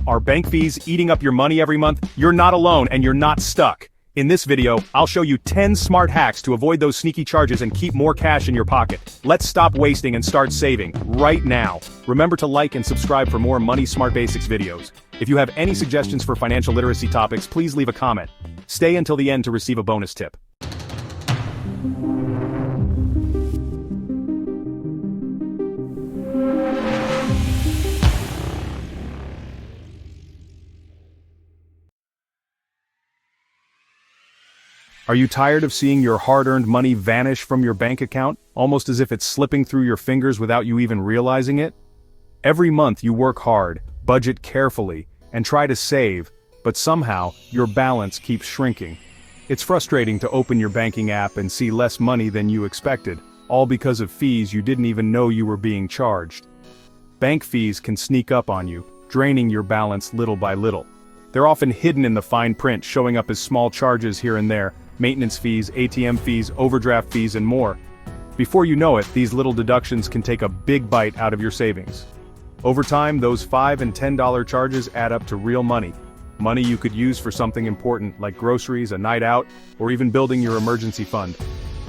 Are bank fees eating up your money every month? You're not alone and you're not stuck. In this video, I'll show you 10 smart hacks to avoid those sneaky charges and keep more cash in your pocket. Let's stop wasting and start saving, right now. Remember to like and subscribe for more Money Smart Basics videos. If you have any suggestions for financial literacy topics, please leave a comment. Stay until the end to receive a bonus tip. Are you tired of seeing your hard-earned money vanish from your bank account, almost as if it's slipping through your fingers without you even realizing it? Every month you work hard, budget carefully, and try to save, but somehow your balance keeps shrinking. It's frustrating to open your banking app and see less money than you expected, all because of fees you didn't even know you were being charged. Bank fees can sneak up on you, draining your balance little by little. They're often hidden in the fine print, showing up as small charges here and there, maintenance fees, ATM fees, overdraft fees, and more. Before you know it, these little deductions can take a big bite out of your savings. Over time, those $5 and $10 charges add up to real money. Money you could use for something important like groceries, a night out, or even building your emergency fund.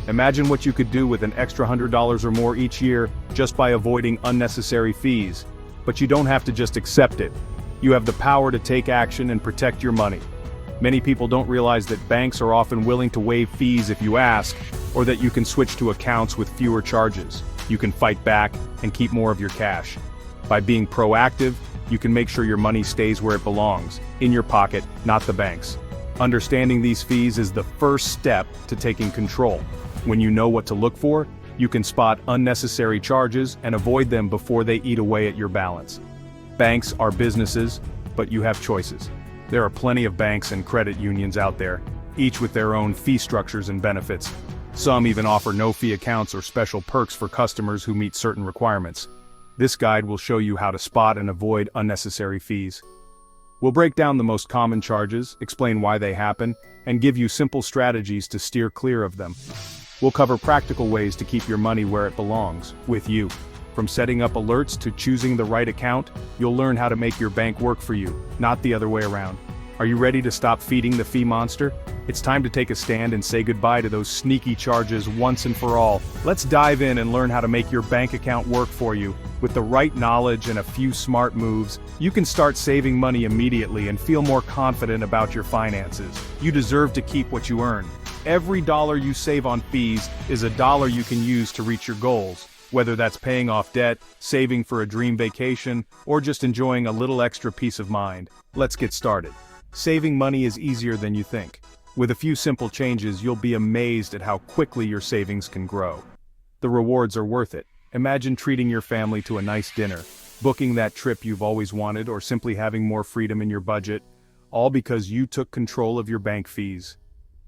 Imagine what you could do with an extra $100 or more each year just by avoiding unnecessary fees. But you don't have to just accept it. You have the power to take action and protect your money. Many people don't realize that banks are often willing to waive fees if you ask, or that you can switch to accounts with fewer charges. You can fight back and keep more of your cash. By being proactive, you can make sure your money stays where it belongs, in your pocket, not the bank's. Understanding these fees is the first step to taking control. When you know what to look for, you can spot unnecessary charges and avoid them before they eat away at your balance. Banks are businesses, but you have choices. There are plenty of banks and credit unions out there, each with their own fee structures and benefits. Some even offer no-fee accounts or special perks for customers who meet certain requirements. This guide will show you how to spot and avoid unnecessary fees. We'll break down the most common charges, explain why they happen, and give you simple strategies to steer clear of them. We'll cover practical ways to keep your money where it belongs, with you. From setting up alerts to choosing the right account, you'll learn how to make your bank work for you, not the other way around. Are you ready to stop feeding the fee monster? It's time to take a stand and say goodbye to those sneaky charges once and for all. Let's dive in and learn how to make your bank account work for you. With the right knowledge and a few smart moves, you can start saving money immediately and feel more confident about your finances. You deserve to keep what you earn. Every dollar you save on fees is a dollar you can use to reach your goals. Whether that's paying off debt, saving for a dream vacation, or just enjoying a little extra peace of mind. Let's get started. Saving money is easier than you think. With a few simple changes, you'll be amazed at how quickly your savings can grow. The rewards are worth it. Imagine treating your family to a nice dinner, booking that trip you've always wanted, or simply having more freedom in your budget, all because you took control of your bank fees.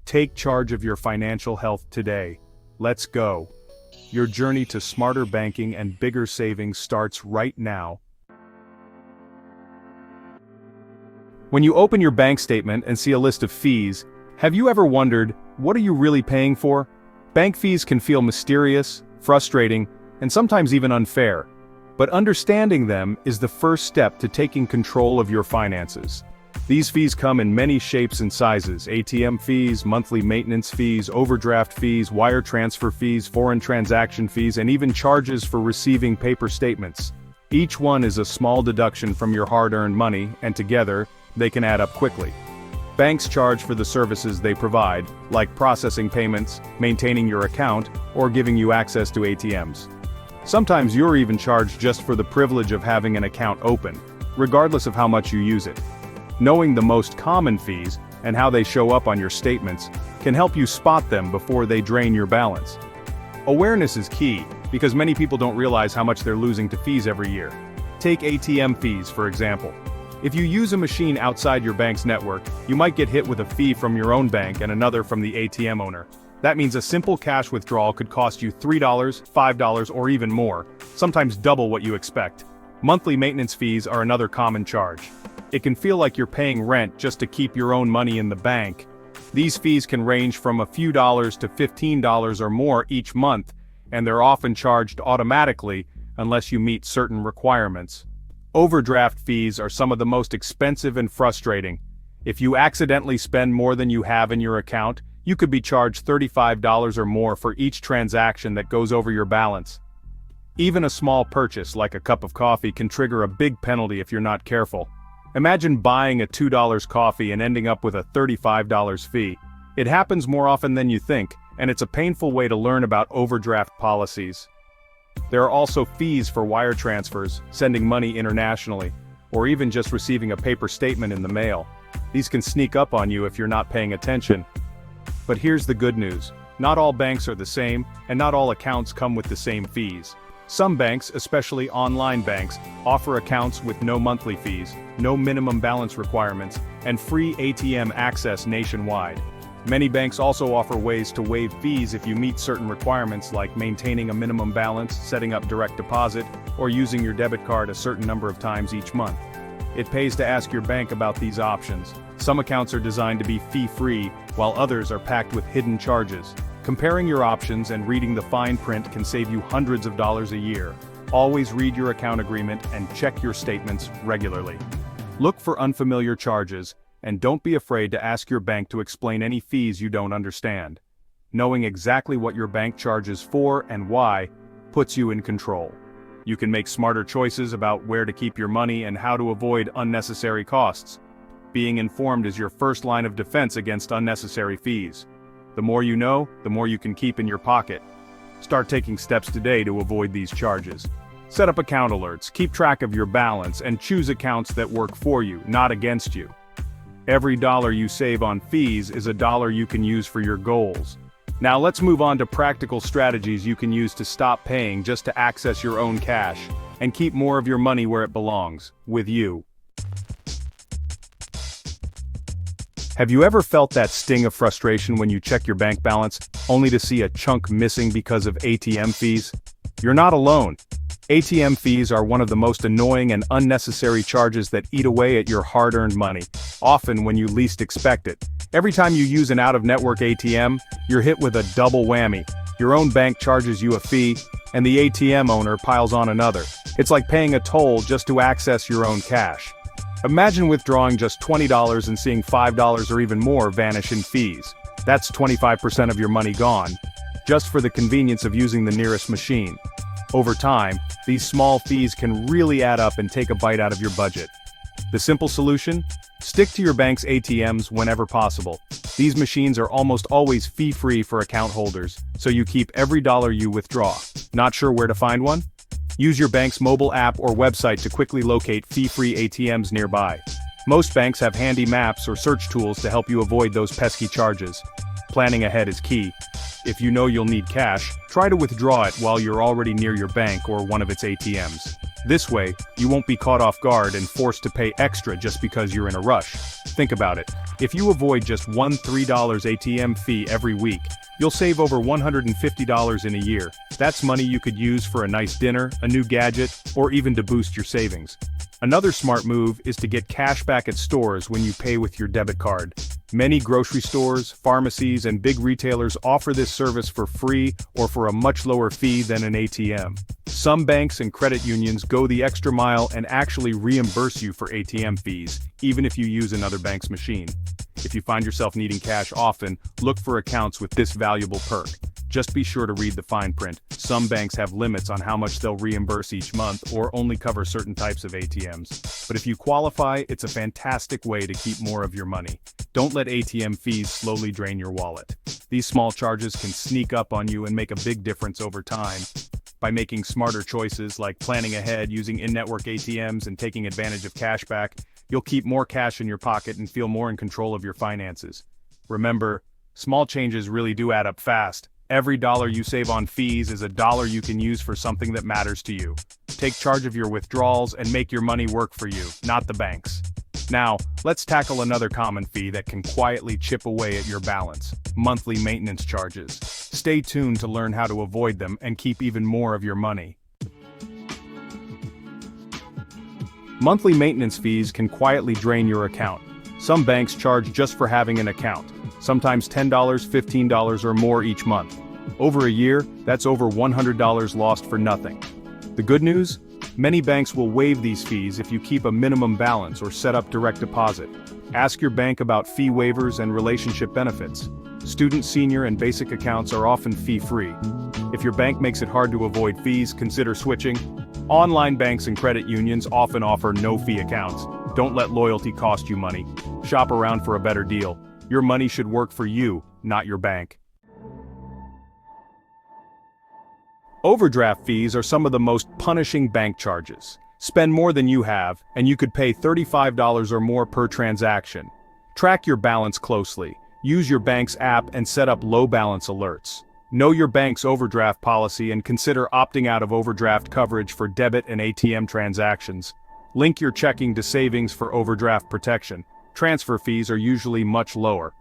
Take charge of your financial health today. Let's go. Your journey to smarter banking and bigger savings starts right now. When you open your bank statement and see a list of fees, have you ever wondered, what are you really paying for? Bank fees can feel mysterious, frustrating, and sometimes even unfair. But understanding them is the first step to taking control of your finances. These fees come in many shapes and sizes: ATM fees, monthly maintenance fees, overdraft fees, wire transfer fees, foreign transaction fees, and even charges for receiving paper statements. Each one is a small deduction from your hard-earned money, and together, they can add up quickly. Banks charge for the services they provide, like processing payments, maintaining your account, or giving you access to ATMs. Sometimes you're even charged just for the privilege of having an account open, regardless of how much you use it. Knowing the most common fees and how they show up on your statements can help you spot them before they drain your balance. Awareness is key, because many people don't realize how much they're losing to fees every year. Take ATM fees, for example. If you use a machine outside your bank's network, you might get hit with a fee from your own bank and another from the ATM owner. That means a simple cash withdrawal could cost you $3, $5, or even more, sometimes double what you expect. Monthly maintenance fees are another common charge. It can feel like you're paying rent just to keep your own money in the bank. These fees can range from a few dollars to $15 or more each month, and they're often charged automatically unless you meet certain requirements. Overdraft fees are some of the most expensive and frustrating. If you accidentally spend more than you have in your account, you could be charged $35 or more for each transaction that goes over your balance. Even a small purchase like a cup of coffee can trigger a big penalty if you're not careful. Imagine buying a $2 coffee and ending up with a $35 fee. It happens more often than you think, and it's a painful way to learn about overdraft policies. There are also fees for wire transfers, sending money internationally, or even just receiving a paper statement in the mail. These can sneak up on you if you're not paying attention. But here's the good news. Not all banks are the same, and not all accounts come with the same fees. Some banks, especially online banks, offer accounts with no monthly fees, no minimum balance requirements, and free ATM access nationwide. Many banks also offer ways to waive fees if you meet certain requirements like maintaining a minimum balance, setting up direct deposit, or using your debit card a certain number of times each month. It pays to ask your bank about these options. Some accounts are designed to be fee-free, while others are packed with hidden charges. Comparing your options and reading the fine print can save you hundreds of dollars a year. Always read your account agreement and check your statements regularly. Look for unfamiliar charges, and don't be afraid to ask your bank to explain any fees you don't understand. Knowing exactly what your bank charges for and why puts you in control. You can make smarter choices about where to keep your money and how to avoid unnecessary costs. Being informed is your first line of defense against unnecessary fees. The more you know, the more you can keep in your pocket. Start taking steps today to avoid these charges. Set up account alerts, keep track of your balance, and choose accounts that work for you, not against you. Every dollar you save on fees is a dollar you can use for your goals. Now let's move on to practical strategies you can use to stop paying just to access your own cash, and keep more of your money where it belongs, with you. Have you ever felt that sting of frustration when you check your bank balance, only to see a chunk missing because of ATM fees? You're not alone. ATM fees are one of the most annoying and unnecessary charges that eat away at your hard-earned money, often when you least expect it. Every time you use an out-of-network ATM, you're hit with a double whammy. Your own bank charges you a fee, and the ATM owner piles on another. It's like paying a toll just to access your own cash. Imagine withdrawing just $20 and seeing $5 or even more vanish in fees. That's 25% of your money gone, just for the convenience of using the nearest machine. Over time, these small fees can really add up and take a bite out of your budget. The simple solution? Stick to your bank's ATMs whenever possible. These machines are almost always fee-free for account holders, so you keep every dollar you withdraw. Not sure where to find one? Use your bank's mobile app or website to quickly locate fee-free ATMs nearby. Most banks have handy maps or search tools to help you avoid those pesky charges. Planning ahead is key. If you know you'll need cash, try to withdraw it while you're already near your bank or one of its ATMs. This way, you won't be caught off guard and forced to pay extra just because you're in a rush. Think about it. If you avoid just one $3 ATM fee every week, you'll save over $150 in a year. That's money you could use for a nice dinner, a new gadget, or even to boost your savings. Another smart move is to get cash back at stores when you pay with your debit card. Many grocery stores, pharmacies, and big retailers offer this service for free or for a much lower fee than an ATM. Some banks and credit unions go the extra mile and actually reimburse you for ATM fees, even if you use another bank's machine. If you find yourself needing cash often, look for accounts with this valuable perk. Just be sure to read the fine print. Some banks have limits on how much they'll reimburse each month or only cover certain types of ATMs. But if you qualify, it's a fantastic way to keep more of your money. Don't let ATM fees slowly drain your wallet. These small charges can sneak up on you and make a big difference over time. By making smarter choices like planning ahead, using in-network ATMs, and taking advantage of cashback, you'll keep more cash in your pocket and feel more in control of your finances. Remember, small changes really do add up fast. Every dollar you save on fees is a dollar you can use for something that matters to you. Take charge of your withdrawals and make your money work for you, not the banks. Now, let's tackle another common fee that can quietly chip away at your balance: monthly maintenance charges. Stay tuned to learn how to avoid them and keep even more of your money. Monthly maintenance fees can quietly drain your account. Some banks charge just for having an account, sometimes $10, $15 or more each month. Over a year, that's over $100 lost for nothing. The good news? Many banks will waive these fees if you keep a minimum balance or set up direct deposit. Ask your bank about fee waivers and relationship benefits. Student, senior, and basic accounts are often fee-free. If your bank makes it hard to avoid fees, consider switching. Online banks and credit unions often offer no-fee accounts. Don't let loyalty cost you money. Shop around for a better deal. Your money should work for you, not your bank. Overdraft fees are some of the most punishing bank charges. Spend more than you have, and you could pay $35 or more per transaction. Track your balance closely. Use your bank's app and set up low balance alerts. Know your bank's overdraft policy and consider opting out of overdraft coverage for debit and ATM transactions. Link your checking to savings for overdraft protection. Transfer fees are usually much lower.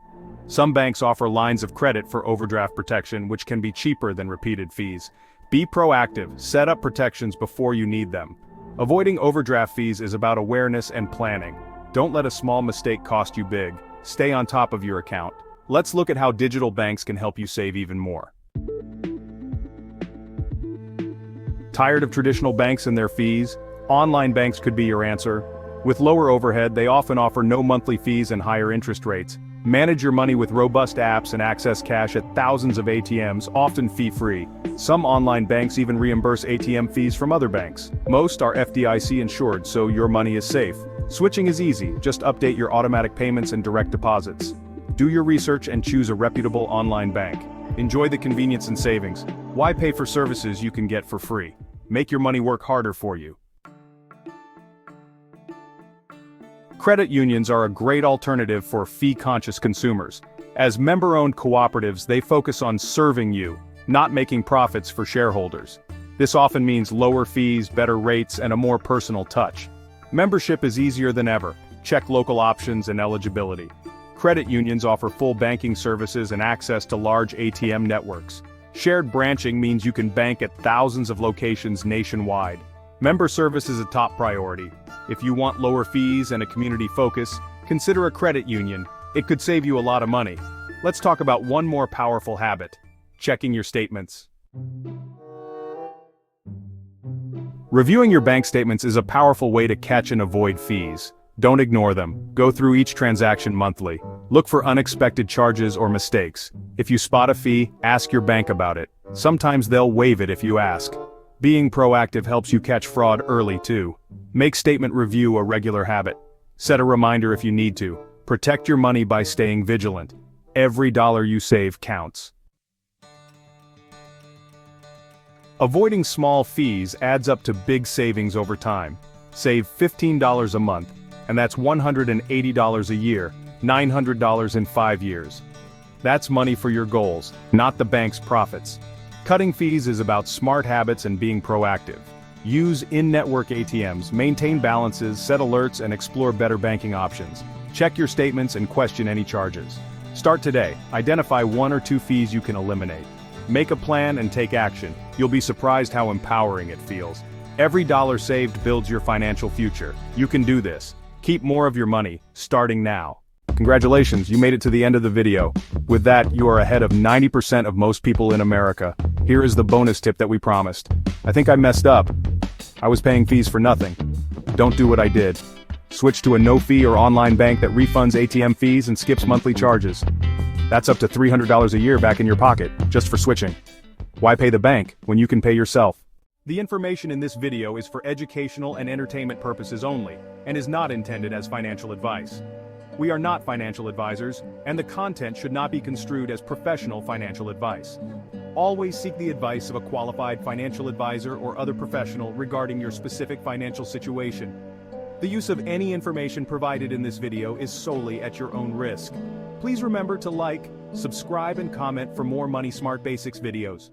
Some banks offer lines of credit for overdraft protection, which can be cheaper than repeated fees. Be proactive, set up protections before you need them. Avoiding overdraft fees is about awareness and planning. Don't let a small mistake cost you big. Stay on top of your account. Let's look at how digital banks can help you save even more. Tired of traditional banks and their fees? Online banks could be your answer. With lower overhead, they often offer no monthly fees and higher interest rates. Manage your money with robust apps and access cash at thousands of ATMs, often fee-free. Some online banks even reimburse ATM fees from other banks. Most are FDIC insured, so your money is safe. Switching is easy, just update your automatic payments and direct deposits. Do your research and choose a reputable online bank. Enjoy the convenience and savings. Why pay for services you can get for free? Make your money work harder for you. Credit unions are a great alternative for fee-conscious consumers. As member-owned cooperatives, they focus on serving you, not making profits for shareholders. This often means lower fees, better rates, and a more personal touch. Membership is easier than ever. Check local options and eligibility. Credit unions offer full banking services and access to large ATM networks. Shared branching means you can bank at thousands of locations nationwide. Member service is a top priority. If you want lower fees and a community focus, consider a credit union. It could save you a lot of money. Let's talk about one more powerful habit: checking your statements. Reviewing your bank statements is a powerful way to catch and avoid fees. Don't ignore them. Go through each transaction monthly. Look for unexpected charges or mistakes. If you spot a fee, ask your bank about it. Sometimes they'll waive it if you ask. Being proactive helps you catch fraud early too. Make statement review a regular habit. Set a reminder if you need to. Protect your money by staying vigilant. Every dollar you save counts. Avoiding small fees adds up to big savings over time. Save $15 a month, and that's $180 a year, $900 in 5 years. That's money for your goals, not the bank's profits. Cutting fees is about smart habits and being proactive. Use in-network ATMs, maintain balances, set alerts, and explore better banking options. Check your statements and question any charges. Start today. Identify 1 or 2 fees you can eliminate. Make a plan and take action. You'll be surprised how empowering it feels. Every dollar saved builds your financial future. You can do this. Keep more of your money, starting now. Congratulations, you made it to the end of the video. With that, you are ahead of 90% of most people in America. Here is the bonus tip that we promised. I think I messed up. I was paying fees for nothing. Don't do what I did. Switch to a no-fee or online bank that refunds ATM fees and skips monthly charges. That's up to $300 a year back in your pocket, just for switching. Why pay the bank when you can pay yourself? The information in this video is for educational and entertainment purposes only, and is not intended as financial advice. We are not financial advisors, and the content should not be construed as professional financial advice. Always seek the advice of a qualified financial advisor or other professional regarding your specific financial situation. The use of any information provided in this video is solely at your own risk. Please remember to like, subscribe, and comment for more Money Smart Basics videos.